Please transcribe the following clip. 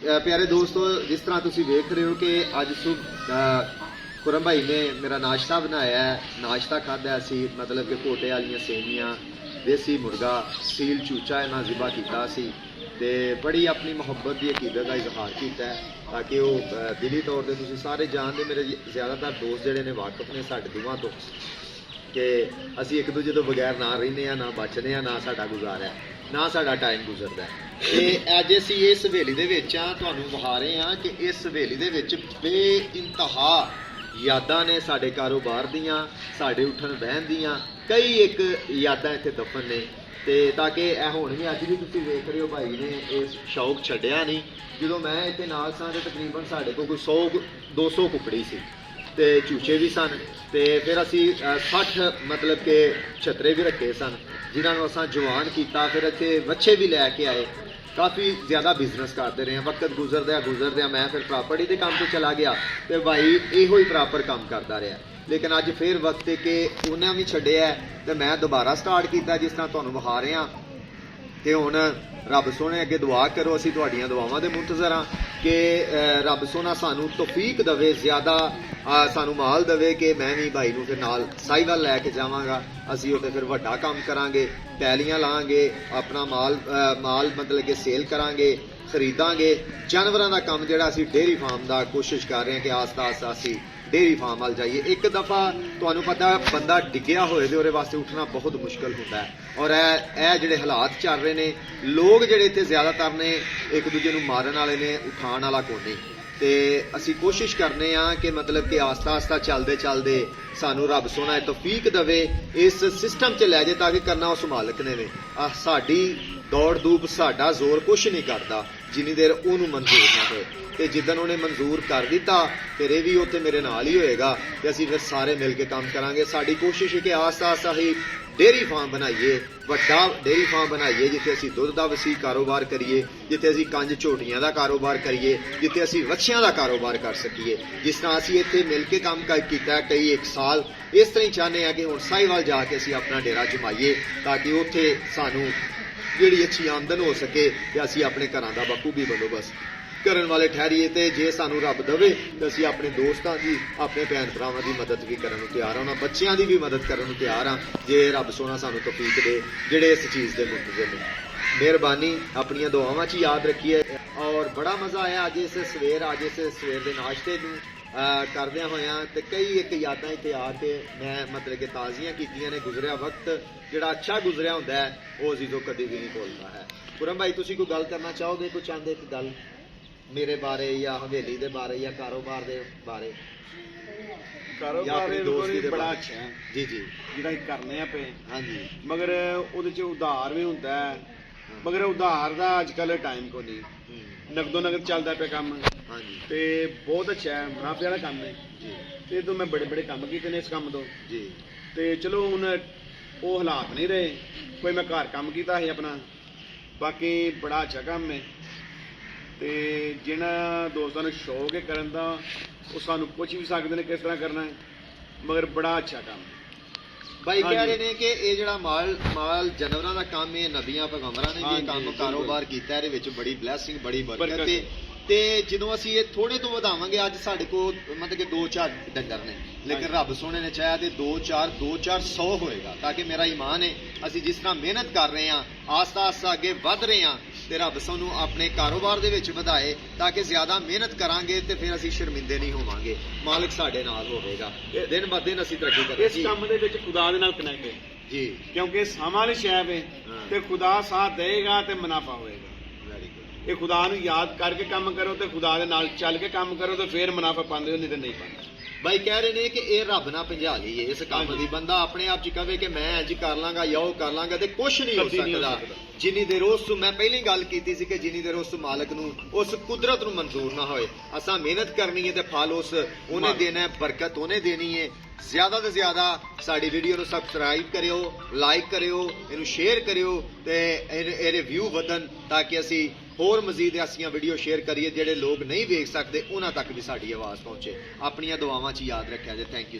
प्यारे दोस्तों, जिस तरह तुम वेख रहे हो कि अज खुरम भाई ने मेरा नाश्ता बनाया है, नाश्ता खादा असी मतलब कि कोटे वाली सेवियां, देसी मुर्गा, सील चूचा इन्हें जिबा किया तो बड़ी अपनी मुहब्बत की अकीदत का इजहार किया ताकि वो दिली तौर पर तुम सारे जानते, मेरे ज़्यादातर दोस्त जोड़े ने वाकफ ने साढ़े दोवां तो कि असी एक दूजे तो बगैर ना रहने ना बचने ना साडा गुजारा है ना साडा टाइम गुजरता है। तो अज असी इस हवेली दे विच तुहानूं विखा रहे हैं कि इस हवेली दे विच बेइंतहा यादां ने साडे कारोबार दियां, साडे उठन बहन दियां कई एक यादां इत्थे दफन ने। तो ताकि हुण भी अज भी तुसीं वेख रहे हो भाई ने इस शौक छड्डिया नहीं। जो मैं इत्थे नाल सां ते तकरीबन साडे कोल कोई 100-200 कुकड़ी सी ते चूचे भी सन, तो फिर असी 60 मतलब के छतरे भी रखे सन जिन्होंने असा जवान किया। फिर इतने बच्चे भी लैके आए, काफ़ी ज़्यादा बिजनेस करते रहे। वक्त गुजरद्या मैं फिर प्रॉपर्टी के काम पर चला गया तो भाई इहो ही प्रॉपर काम करता रहा। लेकिन अज फिर वक्त कि उन्हें भी छड्डिया तो मैं दोबारा स्टार्ट किया जिस तरह तुहानूं विखा रहे हैं। तो हुण रब सोने अगे दुआ करो, असी तुहाड़ियां दुआवां दे मुंतज़र हाँ कि रब सोना सानू तौफीक दवे, ज़्यादा सानू माल दवे कि मैं भी भाई नूं फिर नाल साहिवाल लैके जावांगा। असी उत्ते फिर वड्डा काम करांगे, पैलियां लांगे, अपना माल मतलब कि सेल करांगे, खरीदांगे। जानवरां दा काम जिहड़ा असी डेयरी फार्म दा कोशिश कर रहे हैं कि आस्ता आस्ता असी डेयरी फार्म वाल जाइए। एक दफ़ा तुहानूं पता बंदा डिग्गिया होए तो उहदे वास्ते उठना बहुत मुश्किल होता है। और ए जिहड़े हालात चल रहे ने, लोग जिहड़े इत्थे ज़्यादातर ने एक दूजे नूं मारन वाले ने, उठाण वाला कोई नहीं। तो असी कोशिश करने कि मतलब कि आस्ता आस्ता चलते चलते सानू रब सोना तौफीक दवे, इस सिस्टम च लै जाए ताकि करना उस मालिक ने वे। साडी दौड़ धूप साडा जोर कुछ नहीं करता जिन्नी देर उन्होंने मंजूर ना हो। तो जिदन उन्हें मंजूर कर दिता फिर ये भी उत्ते मेरे नाल ही होएगा तो असी फिर सारे मिल के काम करांगे। साडी कोशिश है कि आस्ता आस्ता ही डेयरी फार्म बनाइए, वड्डा डेयरी फार्म बनाइए जिथे असी दुध का वसी कारोबार करिए, जिथे असी कंज झोटियां का कारोबार करिए, जिथे असी वछियां का कारोबार कर सकीए। जिस तरह असी इत्थे मिल के काम किया कई एक साल, इस तरह ही चाहते हैं कि हुण साहिवाल जाके असी अपना डेरा जमाइए ताकि उत्थे सानू जिहड़ी अच्छी आमदन हो सके ते असी अपने घरां दा बखूबी बंदोबस्त करन वाले ठहरीए। तो जे सानू रब दवे तो असी अपने दोस्तों की, अपने भैन भरावां की मदद भी करन नूं तैयार हां, बच्चों की भी मदद करन नूं तैयार हां जे रब सोना सानू तौफीक दे जिहड़े इस चीज़ के मुंतज़र ने। मेहरबानी अपनियां दुआवां च याद रखिए। और बड़ा मज़ा आया अज इस सवेर के नाश्ते नूं करदियां होइयां ते कई एक यादां इत्थे आके मैं मतलब कि ताज़ियां कीतियां ने। गुजरिया वक्त जिहड़ा अच्छा गुजरिया हुंदा है वो अजीज़ों कदी भी नहीं भुलदा है। खुरम भाई तुसीं कोई गल करना चाहोगे, कोई चाहते एक गल मेरे बारे या हवेली दे बारे या कारोबार दे बारे? कारोबार बड़ा अच्छा है जी जी जिहड़ा करने पे। हाँ जी, मगर उहदे च उधार भी हुंदा है, मगर उधार दा अजकल टाइम को नहीं, नगदो नगद चलता पे काम। हाँ जी, ते बहुत अच्छा है, मुनाफे वाला काम है जी ते तो मैं बड़े बड़े काम किए ने इस काम तो। जी ते चलो हुण वो हालात नहीं रहे, कोई मैं घर काम किया है अपना, बाकी बड़ा अच्छा काम है। तो जिन्होंने दोस्तों ने शौक है करन दा वो सानू पुछ भी सकते हैं किस तरह करना है, मगर बड़ा अच्छा काम है। भाई हाँ कह जी। रहे हैं कि ये जो माल जानवरों का काम है, नबियां पैगंबरां ने हाँ भी काम जी, कारोबार किया, ये बड़ी ब्लैसिंग बड़ी बरकत बरकत है। है। ते जो असी ये थोड़े तो वधावांगे, अज साडे कोल मतलब कि 2-4 डंगर ने, लेकिन रब सोने ने चाहा तो 2-4 100 होएगा ताकि मेरा ईमान है असी जिस तरह मेहनत कर रहे हैं आस्ता आस्ता अगे वध रहे हैं तो रब सानू अपने कारोबार दे विच वधाए ताकि ज्यादा मेहनत करांगे तो फिर असी शर्मिंदे नहीं होवांगे, मालिक साडे नाल होवेगा, दिन ब दिन असी तरक्की इस करेंगे काम दे विच खुदा दे नाल कनेक्ट है जी। क्योंकि सामा वाली शै है हाँ। ते खुदा साथ देगा ते मुनाफा होएगा। Very good. ये खुदा नू याद करके काम करो तो खुदा दे नाल चल के काम करो तो फिर मुनाफा पाते हो, नहीं तो नहीं पाते। भाई कह रहे हैं कि ये रब ना भंजा लीए इस काम दी। बंदा अपने आप च कहे कि मैं इंज कर लांगा या वो कर लांगा तो कुछ नहीं हो कदी नहीं हो सकता सकदा। जिन्नी देर उस मैं पहले गल की थी कि जिन्नी देर उस मालक नू उस कुदरत नू मंजूर ना होए। असां मेहनत करनी है तो फल उस उन्हें देना है, बरकत उन्हें देनी है। ज्यादा तो ज्यादा साडी वीडियो नू सबसक्राइब करियो, लाइक करियो, इनू शेयर करियो ते इहदे व्यू वधन ताकि असी होर मजीद ऐसियां वीडियो शेयर करिए जिहड़े लोग नहीं वेख सकते उन्हां तक भी साडी आवाज़ पहुंचे। अपनियां दुआवां च याद रखिया जे। Thank you.